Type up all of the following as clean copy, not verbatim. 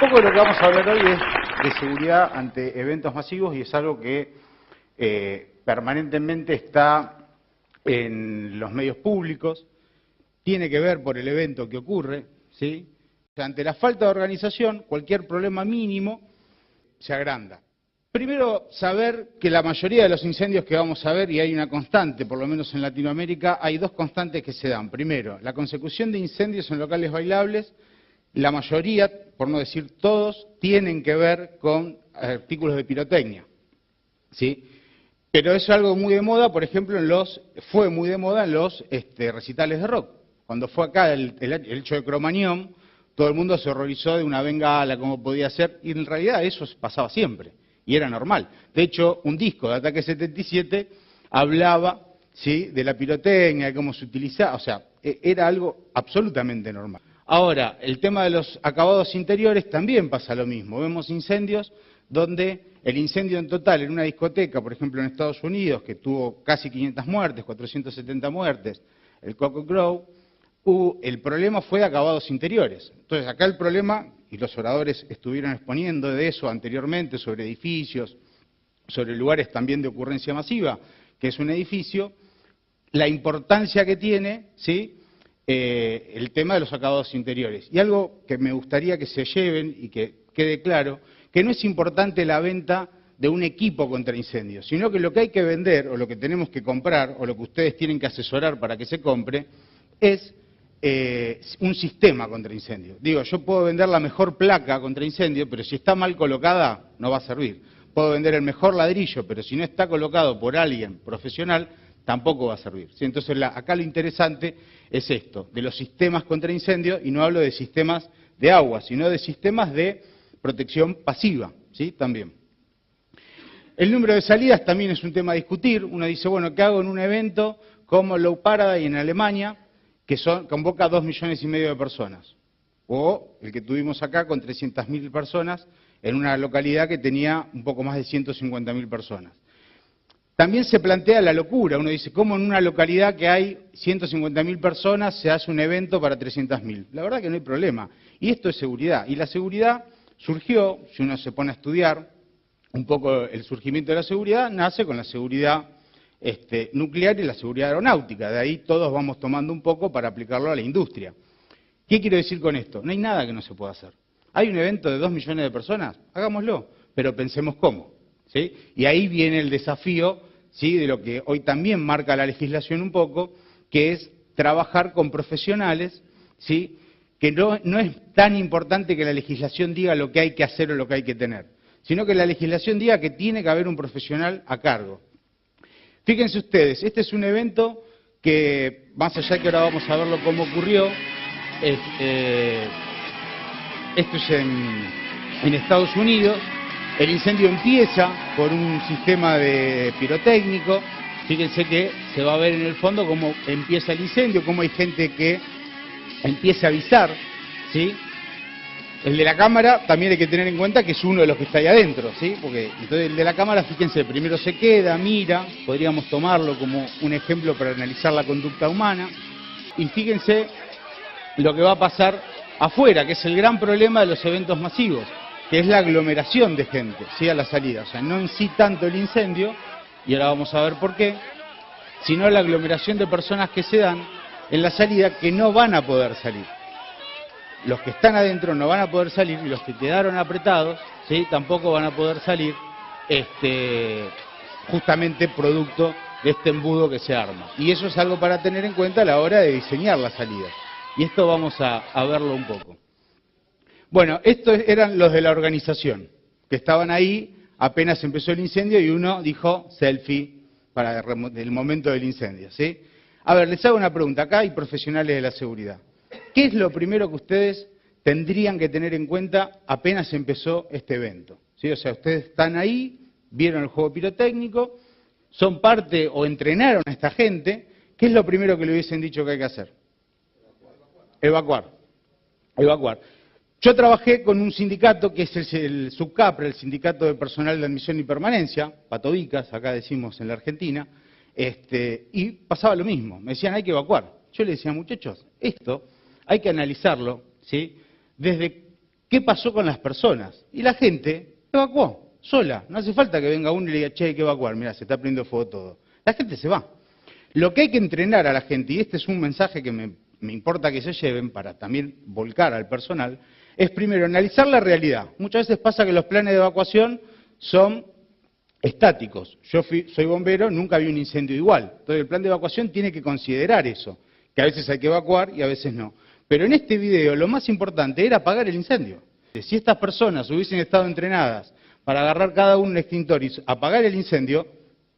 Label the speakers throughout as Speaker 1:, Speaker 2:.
Speaker 1: poco de lo que vamos a hablar hoy es de seguridad ante eventos masivos y es algo que permanentemente está en los medios públicos, tiene que ver por el evento que ocurre, ¿sí? O sea, ante la falta de organización, cualquier problema mínimo se agranda. Primero, saber que la mayoría de los incendios que vamos a ver, y hay una constante, por lo menos en Latinoamérica, hay dos constantes que se dan. Primero, la consecución de incendios en locales bailables, la mayoría, por no decir todos, tienen que ver con artículos de pirotecnia, ¿sí? Pero eso es algo muy de moda, por ejemplo, fue muy de moda en los recitales de rock. Cuando fue acá el hecho de Cromañón, todo el mundo se horrorizó de una bengala, cómo podía ser, y en realidad eso pasaba siempre, y era normal. De hecho, un disco de Ataque 77 hablaba, ¿sí?, de la pirotecnia, de cómo se utilizaba, o sea, era algo absolutamente normal. Ahora, el tema de los acabados interiores también pasa lo mismo. Vemos incendios donde el incendio en total en una discoteca, por ejemplo en Estados Unidos, que tuvo casi 500 muertes, 470 muertes, el Coco Grove, el problema fue de acabados interiores. Entonces acá el problema, y los oradores estuvieron exponiendo de eso anteriormente, sobre edificios, sobre lugares también de ocurrencia masiva, que es un edificio, la importancia que tiene, ¿sí?, el tema de los acabados interiores. Y algo que me gustaría que se lleven y que quede claro, que no es importante la venta de un equipo contra incendios, sino que lo que hay que vender, o lo que tenemos que comprar, o lo que ustedes tienen que asesorar para que se compre, es un sistema contra incendios. Digo, yo puedo vender la mejor placa contra incendios, pero si está mal colocada, no va a servir. Puedo vender el mejor ladrillo, pero si no está colocado por alguien profesional, tampoco va a servir, ¿sí? Entonces, acá lo interesante es esto, de los sistemas contra incendios, y no hablo de sistemas de agua, sino de sistemas de protección pasiva, ¿sí?, también. El número de salidas también es un tema a discutir. Uno dice, bueno, ¿qué hago en un evento como Low Paradise en Alemania, que convoca a 2,5 millones de personas? O el que tuvimos acá con 300.000 personas en una localidad que tenía un poco más de 150.000 personas. También se plantea la locura. Uno dice, ¿cómo en una localidad que hay 150.000 personas se hace un evento para 300.000? La verdad que no hay problema. Y esto es seguridad. Y la seguridad surgió, si uno se pone a estudiar un poco el surgimiento de la seguridad, nace con la seguridad nuclear y la seguridad aeronáutica. De ahí todos vamos tomando un poco para aplicarlo a la industria. ¿Qué quiero decir con esto? No hay nada que no se pueda hacer. ¿Hay un evento de 2 millones de personas? Hagámoslo, pero pensemos cómo, ¿sí? Y ahí viene el desafío, ¿sí?, de lo que hoy también marca la legislación un poco, que es trabajar con profesionales, ¿sí?, que no es tan importante que la legislación diga lo que hay que hacer o lo que hay que tener, sino que la legislación diga que tiene que haber un profesional a cargo. Fíjense ustedes, este es un evento que, más allá de que ahora vamos a verlo cómo ocurrió, esto es en Estados Unidos. El incendio empieza por un sistema de pirotécnico. Fíjense que se va a ver en el fondo cómo empieza el incendio, cómo hay gente que empieza a avisar, ¿sí? El de la cámara también hay que tener en cuenta que es uno de los que está ahí adentro, ¿sí? Porque entonces el de la cámara, fíjense, primero se queda, mira, podríamos tomarlo como un ejemplo para analizar la conducta humana. Y fíjense lo que va a pasar afuera, que es el gran problema de los eventos masivos, que es la aglomeración de gente, ¿sí?, a la salida. O sea, no en sí tanto el incendio, y ahora vamos a ver por qué, sino la aglomeración de personas que se dan en la salida que no van a poder salir. Los que están adentro no van a poder salir, y los que quedaron apretados, ¿sí?, tampoco van a poder salir, justamente producto de este embudo que se arma. Y eso es algo para tener en cuenta a la hora de diseñar las salidas. Y esto vamos a verlo un poco. Bueno, estos eran los de la organización, que estaban ahí apenas empezó el incendio y uno dijo selfie para el momento del incendio, ¿sí? A ver, les hago una pregunta. Acá hay profesionales de la seguridad. ¿Qué es lo primero que ustedes tendrían que tener en cuenta apenas empezó este evento? ¿Sí? O sea, ustedes están ahí, vieron el juego pirotécnico, son parte o entrenaron a esta gente. ¿Qué es lo primero que le hubiesen dicho que hay que hacer? Evacuar. Evacuar. Yo trabajé con un sindicato que es el SUBCAPRA, el Sindicato de Personal de Admisión y Permanencia, Patovicas, acá decimos en la Argentina, y pasaba lo mismo. Me decían, hay que evacuar. Yo le decía, muchachos, esto hay que analizarlo, ¿sí?, desde ¿qué pasó con las personas? Y la gente evacuó, sola. No hace falta que venga uno y le diga, che, hay que evacuar, mirá, se está prendiendo fuego todo. La gente se va. Lo que hay que entrenar a la gente, y este es un mensaje que me importa que se lleven para también volcar al personal, es primero analizar la realidad. Muchas veces pasa que los planes de evacuación son estáticos. Yo soy bombero, nunca vi un incendio igual. Entonces el plan de evacuación tiene que considerar eso, que a veces hay que evacuar y a veces no. Pero en este video lo más importante era apagar el incendio. Si estas personas hubiesen estado entrenadas para agarrar cada uno un extintor y apagar el incendio,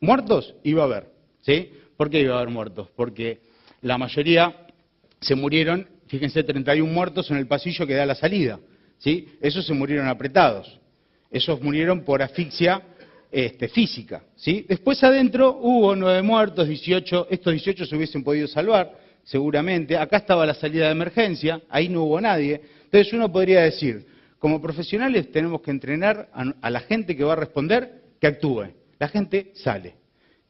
Speaker 1: muertos iba a haber, ¿sí? ¿Por qué iba a haber muertos? Porque la mayoría se murieron, fíjense, 31 muertos en el pasillo que da a la salida, ¿sí? Esos se murieron apretados, esos murieron por asfixia física, ¿sí? Después adentro hubo 9 muertos, 18, estos 18 se hubiesen podido salvar, seguramente. Acá estaba la salida de emergencia, ahí no hubo nadie. Entonces uno podría decir, como profesionales tenemos que entrenar a la gente que va a responder que actúe. La gente sale.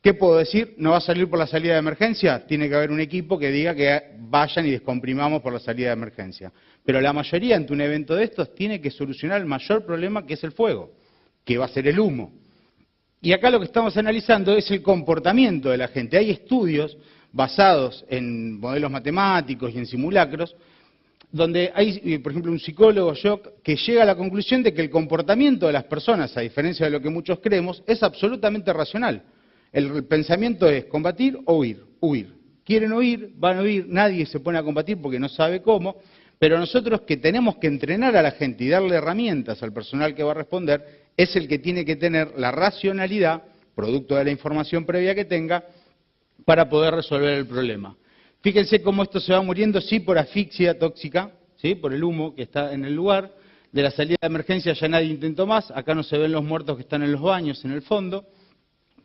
Speaker 1: ¿Qué puedo decir? ¿No va a salir por la salida de emergencia? Tiene que haber un equipo que diga que vayan y descomprimamos por la salida de emergencia. Pero la mayoría ante un evento de estos tiene que solucionar el mayor problema que es el fuego, que va a ser el humo. Y acá lo que estamos analizando es el comportamiento de la gente. Hay estudios basados en modelos matemáticos y en simulacros, donde hay, por ejemplo, un psicólogo, que llega a la conclusión de que el comportamiento de las personas, a diferencia de lo que muchos creemos, es absolutamente racional. El pensamiento es combatir o huir, huir. Quieren huir, van a huir, nadie se pone a combatir porque no sabe cómo, pero nosotros que tenemos que entrenar a la gente y darle herramientas al personal que va a responder, es el que tiene que tener la racionalidad, producto de la información previa que tenga, para poder resolver el problema. Fíjense cómo esto se va muriendo, sí, por asfixia tóxica, sí, por el humo que está en el lugar. De la salida de emergencia ya nadie intentó más, acá no se ven los muertos que están en los baños, en el fondo,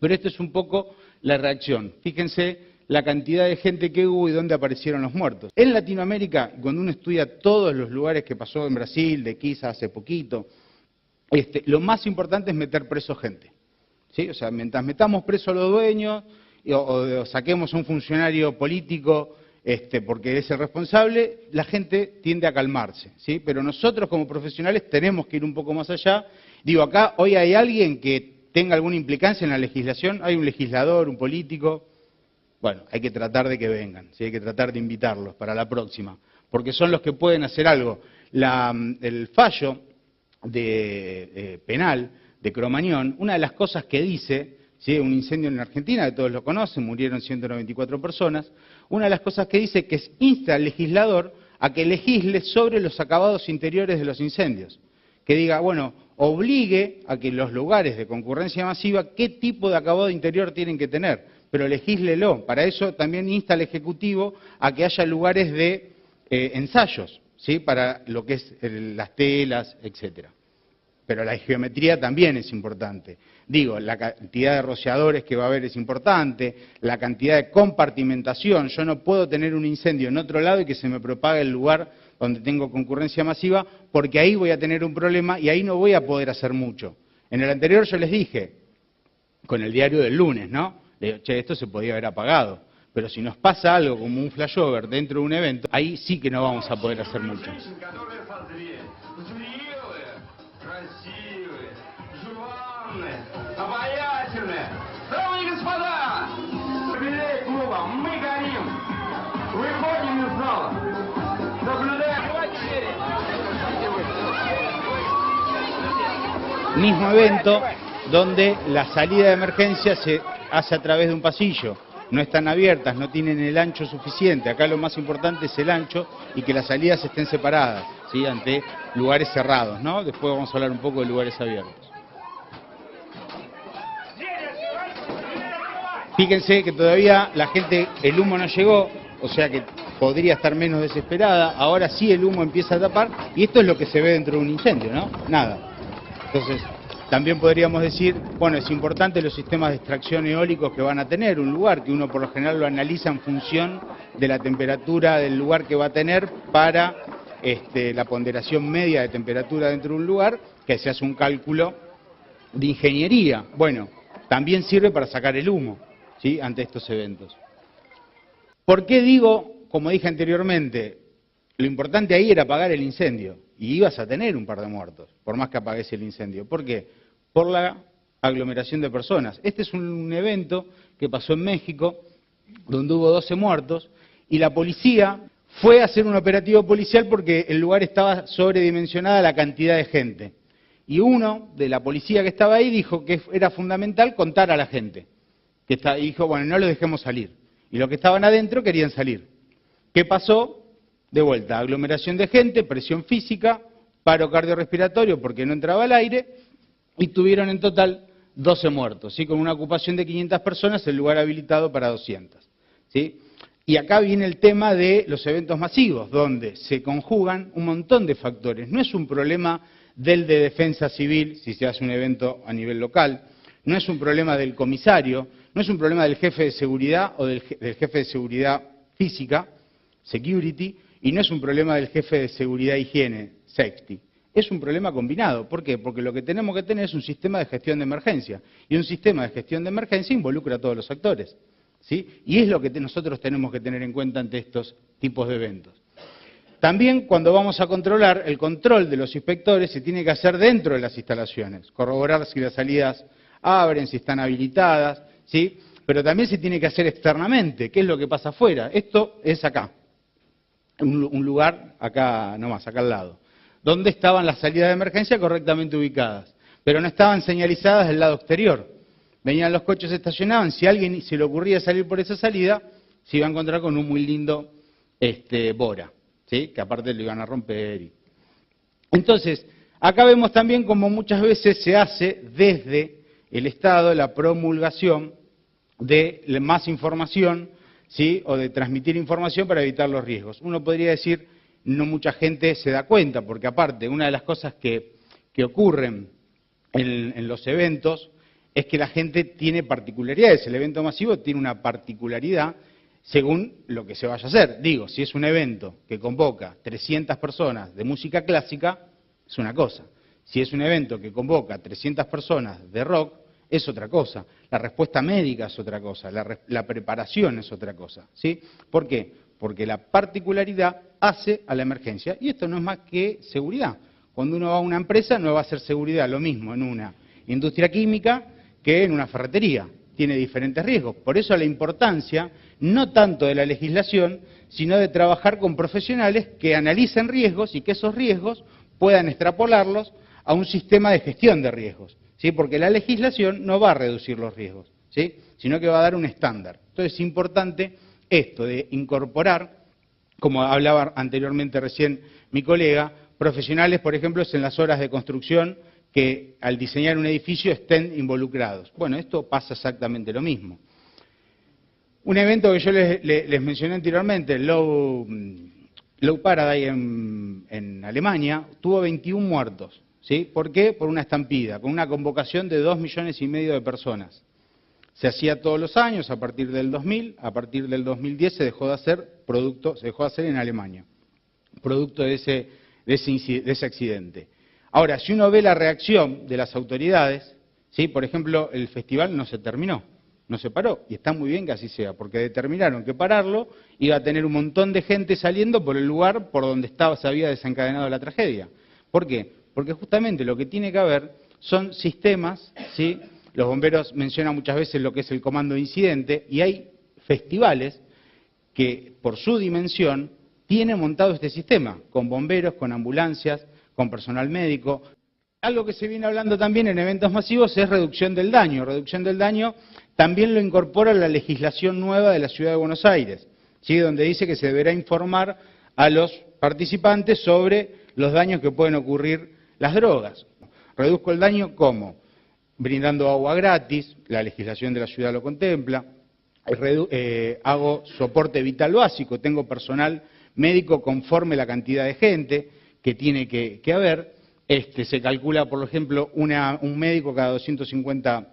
Speaker 1: pero esto es un poco la reacción. Fíjense la cantidad de gente que hubo y dónde aparecieron los muertos. En Latinoamérica, cuando uno estudia todos los lugares que pasó en Brasil, de Quiza hace poquito, lo más importante es meter preso gente, ¿sí? O sea, mientras metamos preso a los dueños o saquemos a un funcionario político porque es el responsable, la gente tiende a calmarse, ¿sí? Pero nosotros como profesionales tenemos que ir un poco más allá. Digo, acá hoy hay alguien que tenga alguna implicancia en la legislación, hay un legislador, un político. Bueno, hay que tratar de que vengan, ¿sí? Hay que tratar de invitarlos para la próxima, porque son los que pueden hacer algo. El fallo penal de Cromañón, una de las cosas que dice, ¿sí? Un incendio en Argentina, que todos lo conocen, murieron 194 personas, una de las cosas que dice que insta al legislador a que legisle sobre los acabados interiores de los incendios, que diga, bueno, obligue a que los lugares de concurrencia masiva, qué tipo de acabado interior tienen que tener, pero legíslelo. Para eso también insta al Ejecutivo a que haya lugares de ensayos, ¿sí? Para lo que es las telas, etcétera. Pero la geometría también es importante. Digo, la cantidad de rociadores que va a haber es importante, la cantidad de compartimentación. Yo no puedo tener un incendio en otro lado y que se me propague el lugar donde tengo concurrencia masiva, porque ahí voy a tener un problema y ahí no voy a poder hacer mucho. En el anterior yo les dije, con el diario del lunes, ¿no? Le digo, che, esto se podía haber apagado. Pero si nos pasa algo como un flashover dentro de un evento, ahí sí que no vamos a poder hacer mucho. Mismo evento donde la salida de emergencia se hace a través de un pasillo. No están abiertas, no tienen el ancho suficiente. Acá lo más importante es el ancho y que las salidas estén separadas, ¿sí? Ante lugares cerrados, ¿no? Después vamos a hablar un poco de lugares abiertos. Fíjense que todavía la gente, el humo no llegó, o sea que podría estar menos desesperada. Ahora sí el humo empieza a tapar y esto es lo que se ve dentro de un incendio, ¿no? Nada. Entonces, también podríamos decir, bueno, es importante los sistemas de extracción eólicos que van a tener un lugar, que uno por lo general lo analiza en función de la temperatura del lugar que va a tener para la ponderación media de temperatura dentro de un lugar, que se hace un cálculo de ingeniería. Bueno, también sirve para sacar el humo, ¿sí? Ante estos eventos. ¿Por qué digo, como dije anteriormente, lo importante ahí era apagar el incendio, y ibas a tener un par de muertos, por más que apagues el incendio. ¿Por qué? Por la aglomeración de personas. Este es un evento que pasó en México, donde hubo 12 muertos, y la policía fue a hacer un operativo policial porque el lugar estaba sobredimensionada la cantidad de gente. Y uno de la policía que estaba ahí dijo que era fundamental contar a la gente. Y dijo, bueno, no los dejemos salir. Y los que estaban adentro querían salir. ¿Qué pasó? De vuelta, aglomeración de gente, presión física, paro cardiorrespiratorio porque no entraba el aire, y tuvieron en total 12 muertos, ¿sí? Con una ocupación de 500 personas, el lugar habilitado para 200. ¿Sí? Y acá viene el tema de los eventos masivos, donde se conjugan un montón de factores. No es un problema del de defensa civil, si se hace un evento a nivel local, no es un problema del comisario, no es un problema del jefe de seguridad o del jefe de seguridad física, security, y no es un problema del jefe de seguridad e higiene, safety. Es un problema combinado. ¿Por qué? Porque lo que tenemos que tener es un sistema de gestión de emergencia. Y un sistema de gestión de emergencia involucra a todos los actores, ¿sí? Y es lo que nosotros tenemos que tener en cuenta ante estos tipos de eventos. También cuando vamos a controlar, el control de los inspectores se tiene que hacer dentro de las instalaciones. Corroborar si las salidas abren, si están habilitadas, ¿sí? Pero también se tiene que hacer externamente. ¿Qué es lo que pasa afuera? Esto es acá. Un lugar acá nomás, acá al lado, donde estaban las salidas de emergencia correctamente ubicadas, pero no estaban señalizadas del lado exterior. Venían los coches, estacionaban, si a alguien se le ocurría salir por esa salida, se iba a encontrar con un muy lindo Bora, ¿sí? Que aparte lo iban a romper. Entonces, acá vemos también como muchas veces se hace desde el Estado la promulgación de más información, ¿sí? O de transmitir información para evitar los riesgos. Uno podría decir, no mucha gente se da cuenta, porque aparte, una de las cosas que ocurren en los eventos es que la gente tiene particularidades. El evento masivo tiene una particularidad según lo que se vaya a hacer. Digo, si es un evento que convoca 300 personas de música clásica, es una cosa. Si es un evento que convoca 300 personas de rock, es otra cosa. La respuesta médica es otra cosa, la preparación es otra cosa, ¿sí? ¿Por qué? Porque la particularidad hace a la emergencia, y esto no es más que seguridad. Cuando uno va a una empresa no va a hacer seguridad lo mismo en una industria química que en una ferretería, tiene diferentes riesgos. Por eso la importancia, no tanto de la legislación, sino de trabajar con profesionales que analicen riesgos y que esos riesgos puedan extrapolarlos a un sistema de gestión de riesgos. ¿Sí? Porque la legislación no va a reducir los riesgos, ¿sí? Sino que va a dar un estándar. Entonces es importante esto de incorporar, como hablaba anteriormente recién mi colega, profesionales, por ejemplo, en las horas de construcción que al diseñar un edificio estén involucrados. Bueno, esto pasa exactamente lo mismo. Un evento que yo les mencioné anteriormente, el Low Paradise en Alemania, tuvo 21 muertos. ¿Sí? ¿Por qué? Por una estampida, con una convocación de 2,5 millones de personas. Se hacía todos los años, a partir del 2000, a partir del 2010 se dejó de hacer en Alemania, producto de ese accidente. Ahora, si uno ve la reacción de las autoridades, ¿sí? Por ejemplo, el festival no se terminó, no se paró, y está muy bien que así sea, porque determinaron que pararlo iba a tener un montón de gente saliendo por el lugar por donde se había desencadenado la tragedia. ¿Por qué? Porque justamente lo que tiene que haber son sistemas, ¿sí? Los bomberos mencionan muchas veces lo que es el comando de incidente, y hay festivales que por su dimensión tienen montado este sistema, con bomberos, con ambulancias, con personal médico. Algo que se viene hablando también en eventos masivos es reducción del daño. Reducción del daño también lo incorpora la legislación nueva de la Ciudad de Buenos Aires, ¿sí? Donde dice que se deberá informar a los participantes sobre los daños que pueden ocurrir las drogas. Reduzco el daño, ¿cómo? Brindando agua gratis, la legislación de la ciudad lo contempla, hago soporte vital básico, tengo personal médico conforme la cantidad de gente que tiene que haber, se calcula, por ejemplo, un médico cada 250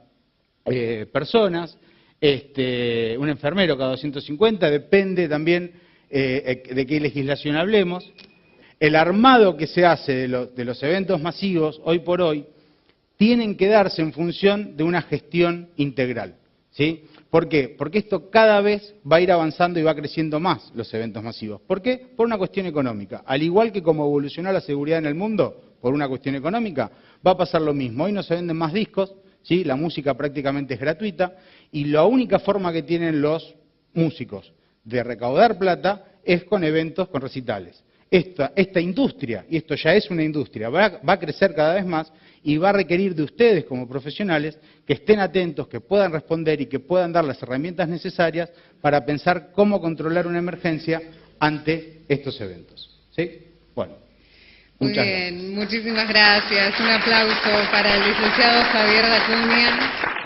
Speaker 1: personas, un enfermero cada 250, depende también de qué legislación hablemos. El armado que se hace de los eventos masivos, hoy por hoy, tienen que darse en función de una gestión integral, ¿sí? ¿Por qué? Porque esto cada vez va a ir avanzando y va creciendo más los eventos masivos. ¿Por qué? Por una cuestión económica. Al igual que como evolucionó la seguridad en el mundo, por una cuestión económica, va a pasar lo mismo. Hoy no se venden más discos, ¿sí? La música prácticamente es gratuita y la única forma que tienen los músicos de recaudar plata es con eventos, con recitales. Esta industria, y esto ya es una industria, va a crecer cada vez más y va a requerir de ustedes como profesionales que estén atentos, que puedan responder y que puedan dar las herramientas necesarias para pensar cómo controlar una emergencia ante estos eventos. ¿Sí? Bueno, muchas gracias.
Speaker 2: Muy bien, muchísimas gracias. Un aplauso para el licenciado Javier Dacuña.